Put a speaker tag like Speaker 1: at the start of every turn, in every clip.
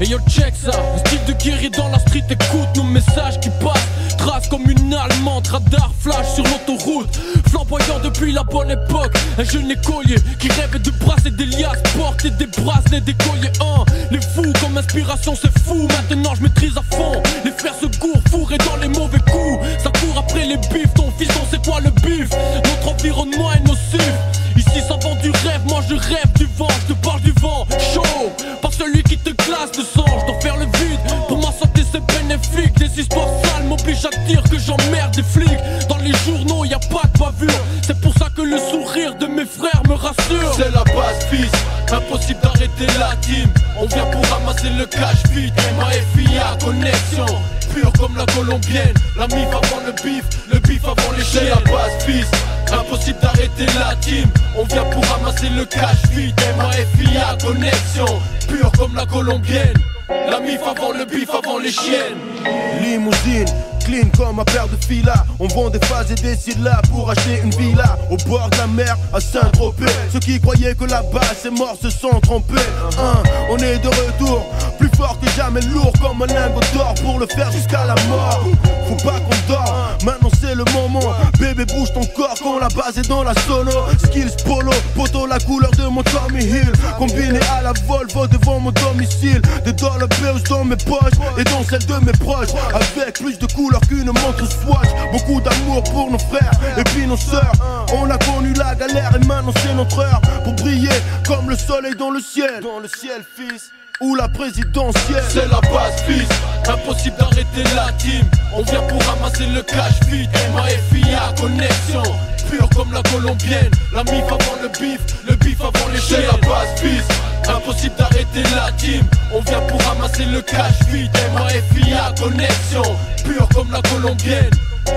Speaker 1: Et yo check ça, le style de guerrier dans la street, écoute nos messages qui passent. Trace comme une allemande, radar flash sur l'autoroute. Flamboyant depuis la bonne époque, un jeune écolier qui rêve de brasser des liasses, porter des bracelets, des colliers. Les fous comme inspiration c'est fou, maintenant je maîtrise à fond. Les fers se courent, fourrés dans les mauvais coups. Ça court après les bifs, ton fils on sait quoi le bif. Notre environnement est nocif. Ici ça vend du rêve, moi je rêve du vent. Je te parle du vent chaud, pas celui qui te glace le sang. Je dois faire le vide, pour ma santé c'est bénéfique. Des histoires sales m'obligent à dire que j'emmerde des flics. Dans les journaux y a pas de bavure, c'est pour ça que le sourire de mes frères me rassure. C'est la base fils, impossible d'arrêter la team. On vient pour ramasser le cash vite, MAFIA connexion. Pure comme la colombienne, la mif avant le bif avant les chiens. C'est la base fils, impossible d'arrêter la team. On vient pour ramasser le cash vite, MAFIA connexion. Pure comme la colombienne, la mif avant le bif avant les chiennes.
Speaker 2: Limousine, clean comme un paire de filas. On vend des phases et des syllabes pour acheter une villa au bord de la mer à Saint-Tropez. Ceux qui croyaient que la base est morte se sont trompés. On est de retour, plus fort que jamais, lourd comme un lingot d'or pour le faire jusqu'à la mort. Faut pas qu'on dort, maintenant c'est le moment. Bébé bouge ton corps quand la base est dans la sono. Skills polo, poto la couleur de mon Tommy Hill. Combiné à la Volvo devant mon domicile. Des dollar bills dans mes poches et dans celles de mes proches. Avec plus de couleurs qu'une montre Swatch. Beaucoup d'amour pour nos frères et puis nos sœurs. On a connu la galère et maintenant c'est notre heure pour briller comme le soleil dans le ciel. Dans le ciel fils, ou la présidentielle.
Speaker 1: C'est la base fils, impossible d'arrêter la team. On vient pour ramasser le cash vite, MAFIA connexion. Pure comme la colombienne, la mif avant le bif avant les chiens. C'est la base fils, impossible d'arrêter la team. On vient pour ramasser le cash vite, MAFIA connexion. Pure comme la colombienne,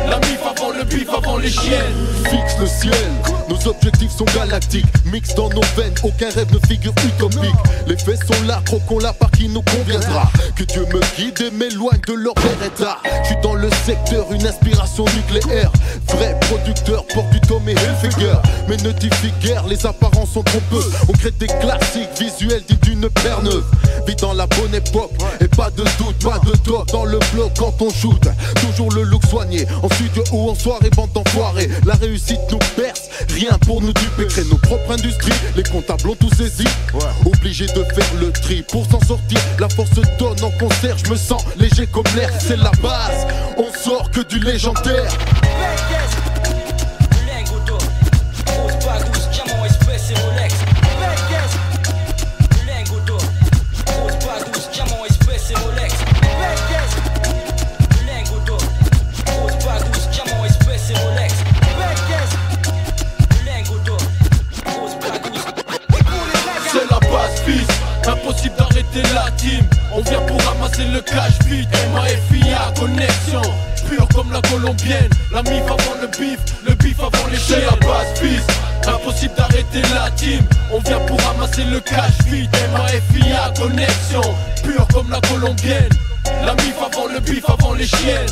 Speaker 1: la mif avant le bif avant les chiennes.
Speaker 3: Fixe le ciel, nos objectifs sont galactiques. Mix dans nos veines, aucun rêve ne figure utopique. Les faits sont là, croquons la part qui nous conviendra. Que Dieu me guide et m'éloigne de leur beretta. J'suis dans le secteur, une inspiration nucléaire. Vrai producteur, porte du Tommy Hilfiger. Mais ne diffie guère, les apparences sont trompeuses. On crée des classiques visuels dignes d'une paire neuve. Vite dans la bonne époque, et pas de doute, pas de doute dans le bloc quand on shoot. Toujours le look soigné, en studio ou en soirée, bande d'enfoirés. La réussite nous perce, rien pour nous duper. Créer nos propres industries, les comptables ont tout saisi. Obligé de faire le tri pour s'en sortir. La force donne en concert, je me sens léger comme l'air. C'est la base, on sort que du légendaire.
Speaker 1: Impossible d'arrêter la team. On vient pour ramasser le cash vite, MAFIA connexion. Pure comme la colombienne, la mif avant le bif avant les chiens. C'est la base fils, impossible d'arrêter la team. On vient pour ramasser le cash vite, MAFIA connexion. Pure comme la colombienne, la mif avant le bif avant les chiennes.